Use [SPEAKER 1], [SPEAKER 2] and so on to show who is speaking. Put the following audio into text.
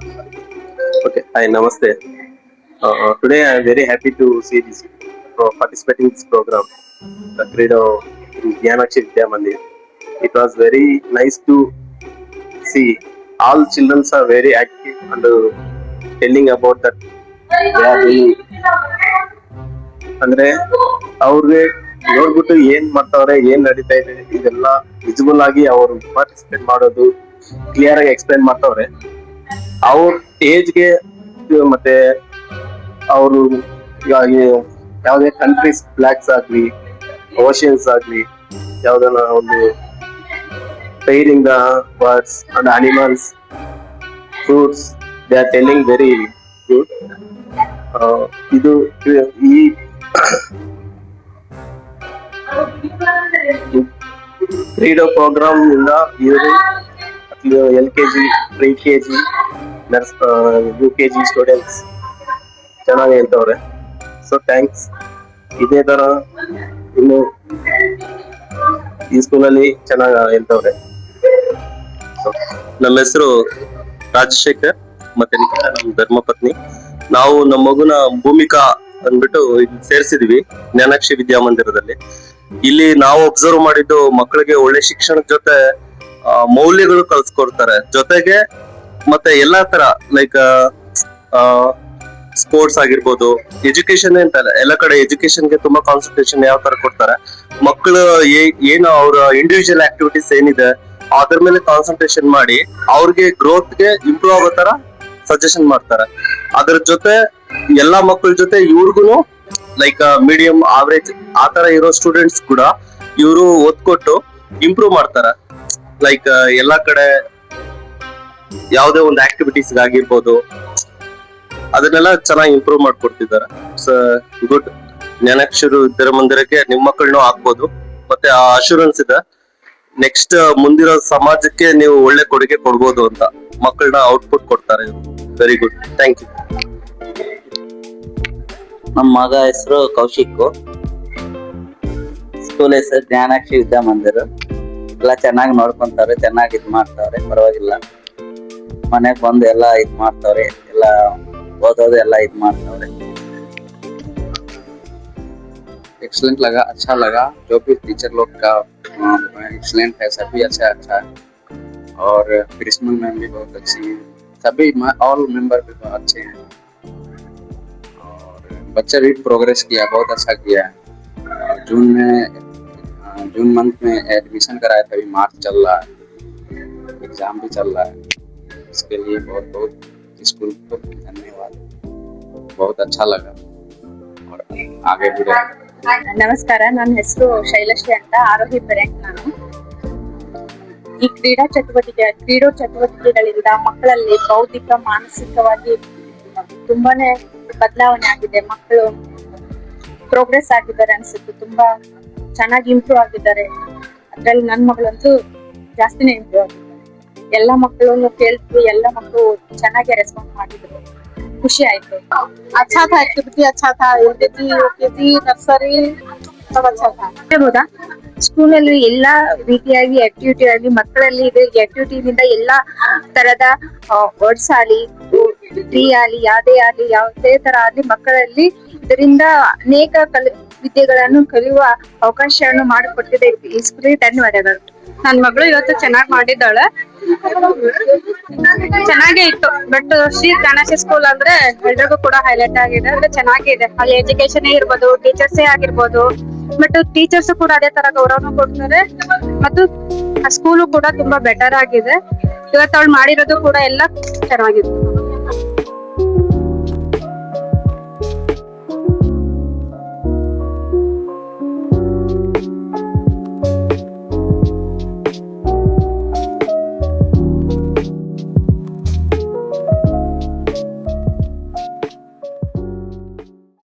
[SPEAKER 1] Okay, hi, Namaste. Today I am very happy to see this participating in this program, the Credo in Gyanakshi Vidya Mandir. It was very nice to see all children are very active and telling about that they are doing ಅಂದ್ರೆ ಅವ್ರಿಗೆ ನೋಡ್ಬಿಟ್ಟು ಏನ್ ಮಾಡ್ತಾವ್ರೆ ಏನ್ ನಡೀತಾ ಇದೆ ಇದೆಲ್ಲ visible ಆಗಿ ಅವರು ಪಾರ್ಟಿಸಿಪೇಟ್ ಮಾಡೋದು ಕ್ಲಿಯರ್ ಆಗಿ ಎಕ್ಸ್ಪ್ಲೈನ್ ಮಾಡ್ತಾವ್ರೆ ಅವ್ರ ಏಜ್ಗೆ ಮತ್ತೆ ಅವರು ಯಾವುದೇ ಕಂಟ್ರೀಸ್ ಫ್ಲಾಗ್ಸ್ ಆಗ್ಲಿ ಓಷನ್ಸ್ ಆಗ್ಲಿ ಯಾವ್ದನ್ನ ಒಂದು pairing the birds and animals fruits they are telling very good. ಇದು ಈ ಕ್ರೀಡಾ ಪ್ರೋಗ್ರಾಮ್ ಇಂದ ಇವರು LKG, pre-KG, UKG ಸ್ಟೂಡೆಂಟ್ಸ್ ಚೆನ್ನಾಗಿ ಹೇಳ್ತವ್ರೆ. So thanks. ಇದೇ ತರ ಇನ್ನು ಈ ಸ್ಕೂಲಲ್ಲಿ ಚೆನ್ನಾಗಿ ಹೇಳ್ತವ್ರೆ. ನಮ್ಮ ಹೆಸರು ರಾಜಶೇಖರ್ ಮತ್ತೆ ನಮ್ಮ ಧರ್ಮಪತ್ನಿ. ನಾವು ನಮ್ಮ ಮಗುನ ಭೂಮಿಕಾ ಅಂದ್ಬಿಟ್ಟು ಇಲ್ಲಿ ಸೇರಿಸಿದ್ವಿ ಜ್ಞಾನಾಕ್ಷಿ ವಿದ್ಯಾಮಂದಿರದಲ್ಲಿ. ಇಲ್ಲಿ ನಾವು ಅಬ್ಸರ್ವ್ ಮಾಡಿದ್ದು ಮಕ್ಕಳಿಗೆ ಒಳ್ಳೆ ಶಿಕ್ಷಣದ ಜೊತೆ ಮೌಲ್ಯಗಳು ಕಲ್ಸ್ಕೊಡ್ತಾರೆ, ಜೊತೆಗೆ ಮತ್ತೆ ಎಲ್ಲಾ ತರ ಲೈಕ್ ಸ್ಪೋರ್ಟ್ಸ್ ಆಗಿರ್ಬೋದು, ಎಜುಕೇಶನ್ ಅಂತಲ್ಲ ಎಲ್ಲ ಕಡೆ ಎಜುಕೇಶನ್ಗೆ ತುಂಬಾ ಕಾನ್ಸಂಟ್ರೇಷನ್ ಯಾವ ತರ ಕೊಡ್ತಾರೆ. ಮಕ್ಕಳು ಏನು ಅವ್ರ ಇಂಡಿವಿಜುವಲ್ ಆಕ್ಟಿವಿಟೀಸ್ ಏನಿದೆ ಅದ್ರ ಮೇಲೆ ಕಾನ್ಸಂಟ್ರೇಷನ್ ಮಾಡಿ ಅವ್ರಿಗೆ ಗ್ರೋತ್ಗೆ ಇಂಪ್ರೂವ್ ಆಗೋ ತರ ಸಜೆಷನ್ ಮಾಡ್ತಾರೆ. ಅದ್ರ ಜೊತೆ ಎಲ್ಲಾ ಮಕ್ಕಳ ಜೊತೆ ಇವ್ರಿಗೂ ಲೈಕ್ ಮೀಡಿಯಂ ಆವರೇಜ್ ಆತರ ಇರೋ ಸ್ಟೂಡೆಂಟ್ಸ್ ಕೂಡ ಇವರು ಒತ್ತು ಕೊಟ್ಟು ಇಂಪ್ರೂವ್ ಮಾಡ್ತಾರೆ. ಲೈಕ್ ಎಲ್ಲಾ ಕಡೆ ಯಾವುದೇ ಒಂದು ಆಕ್ಟಿವಿಟೀಸ್ ಆಗಿರ್ಬೋದು ಅದನ್ನೆಲ್ಲ ಚೆನ್ನಾಗಿ ಇಂಪ್ರೂವ್ ಮಾಡ್ಕೊಡ್ತಿದ್ದಾರೆ. ಗುಡ್. ಜ್ಞಾನಾಕ್ಷರ ವಿದ್ಯಾಮಂದಿರಕ್ಕೆ ನಿಮ್ಮ ಮಕ್ಕಳನ್ನೂ ಹಾಕ್ಬೋದು. ಮತ್ತೆ ಆ ಅಶೂರೆನ್ಸ್ ಇದೆ, ನೆಕ್ಸ್ಟ್ ಮುಂದಿರೋ ಸಮಾಜಕ್ಕೆ ನೀವು ಒಳ್ಳೆ ಕೊಡುಗೆ ಕೊಡ್ಬೋದು ಅಂತ ಮಕ್ಕಳನ್ನ ಔಟ್ಪುಟ್ ಕೊಡ್ತಾರೆ. Very good, thank you.
[SPEAKER 2] ನಮ್ಮ ಮಗ ಹೆಸರು ಕೌಶಿಕ್, ಸ್ಕೂಲ್ ಹೆಸರು ಜ್ಞಾನಾಕ್ಷಿ ವಿದ್ಯಾಮಂದಿರ. ಎಲ್ಲ ಚೆನ್ನಾಗಿ ನೋಡ್ಕೊಂತಾರೆ, ಚೆನ್ನಾಗಿ ಇದ್ ಮಾಡ್ತಾವ್ರೆ, ಪರವಾಗಿಲ್ಲ. ಮನೆಗ್ ಬಂದು ಎಲ್ಲ ಇದ್ ಮಾಡ್ತಾವ್ರೆ, ಎಲ್ಲ ಓದೋದು ಎಲ್ಲ ಇದ್ ಮಾಡ್ತಾವ್ರೆ.
[SPEAKER 3] एक्सलेंट लगा, अच्छा लगा. जो भी टीचर लोग का एक्सलेंट है, सभी अच्छा है. और प्रिंसिपल मैम भी बहुत अच्छी हैं, सभी ऑल मेंबर भी बहुत अच्छे हैं. और बच्चा भी प्रोग्रेस किया, बहुत अच्छा किया है. जून मंथ में एडमिशन कराया था, अभी मार्च चल रहा है, एग्जाम भी चल रहा है. इसके लिए बहुत बहुत स्कूल को धन्यवाद. बहुत अच्छा लगा और आगे भी रहे.
[SPEAKER 4] ನಮಸ್ಕಾರ, ನನ್ನ ಹೆಸರು ಶೈಲಶ್ರೀ ಅಂತ, ಆರೋಹಿ ಪೇರೆಂಟ್ ನಾನು. ಈ ಕ್ರೀಡೋ ಚಟುವಟಿಕೆಗಳಿಂದ ಮಕ್ಕಳಲ್ಲಿ ಬೌದ್ಧಿಕ ಮಾನಸಿಕವಾಗಿ ತುಂಬಾನೇ ಬದಲಾವಣೆ ಆಗಿದೆ. ಮಕ್ಕಳು ಪ್ರೋಗ್ರೆಸ್ ಆಗಿದ್ದಾರೆ ಅನ್ಸುತ್ತೆ, ತುಂಬಾ ಚೆನ್ನಾಗಿ ಇಂಪ್ರೂವ್ ಆಗಿದ್ದಾರೆ. ಅದ್ರಲ್ಲಿ ನನ್ನ ಮಗಳಂತೂ ಜಾಸ್ತಿನೇ ಇಂಪ್ರೂವ್ ಆಗಿದ್ದಾರೆ. ಎಲ್ಲ ಮಕ್ಕಳನ್ನು ಕೇಳಿದ್ವಿ, ಎಲ್ಲ ಮಕ್ಕಳು ಚೆನ್ನಾಗಿ ರೆಸ್ಪಾನ್ಸ್ ಮಾಡಿದ್ರು, ಖುಷಿ ಆಯ್ತು.
[SPEAKER 5] अच्छा था, एक्टिविटी अच्छा था. LKG, UKG, ನರ್ಸರಿ सब अच्छा था.
[SPEAKER 4] ಹೇಳ್ಬೋದಾ? ಸ್ಕೂಲಲ್ಲಿ ಎಲ್ಲಾ ರೀತಿಯಾಗಿ ಆಕ್ಟಿವಿಟಿ ಆಗಲಿ, ಮಕ್ಕಳಲ್ಲಿ ಇದು ಆಕ್ಟಿವಿಟಿನಿಂದ ಎಲ್ಲಾ ತರದ ವರ್ಡ್ಸ್ ಆಗಲಿ, ಟ್ರೀ ಆಗಲಿ, ಯಾವುದೇ ತರ ಆಗಲಿ ಮಕ್ಕಳಲ್ಲಿ ಇದರಿಂದ ಅನೇಕ ವಿದ್ಯೆಗಳನ್ನು ಕಲಿಯುವ ಅವಕಾಶವನ್ನು ಮಾಡಿಕೊಟ್ಟಿದೆ ಈ ಸ್ಕೂಲಿಗೆ. ಧನ್ಯವಾದಗಳು.
[SPEAKER 5] ನನ್ ಮಗಳು ಇವತ್ತು ಚೆನ್ನಾಗಿ ಮಾಡಿದ್ದಾಳೆ, ಚೆನ್ನಾಗೇ ಇತ್ತು. ಬಟ್ ಶ್ರೀ ಗಣೇಶ ಸ್ಕೂಲ್ ಅಂದ್ರೆ ಎಲ್ರಿಗೂ ಕೂಡ ಹೈಲೈಟ್ ಆಗಿದೆ, ಅಂದ್ರೆ ಚೆನ್ನಾಗಿದೆ. ಅಲ್ಲಿ ಎಜುಕೇಶನ್ ಇರ್ಬೋದು, ಟೀಚರ್ಸೇ ಆಗಿರ್ಬೋದು, ಬಟ್ ಟೀಚರ್ಸ್ ಕೂಡ ಅದೇ ತರ ಗೌರವನ ಕೊಡ್ತಾರೆ. ಮತ್ತು ಆ ಸ್ಕೂಲು ಕೂಡ ತುಂಬಾ ಬೆಟರ್ ಆಗಿದೆ. ಇವತ್ತು ಅವಳು ಮಾಡಿರೋದು ಕೂಡ ಎಲ್ಲ ಚೆನ್ನಾಗಿತ್ತು.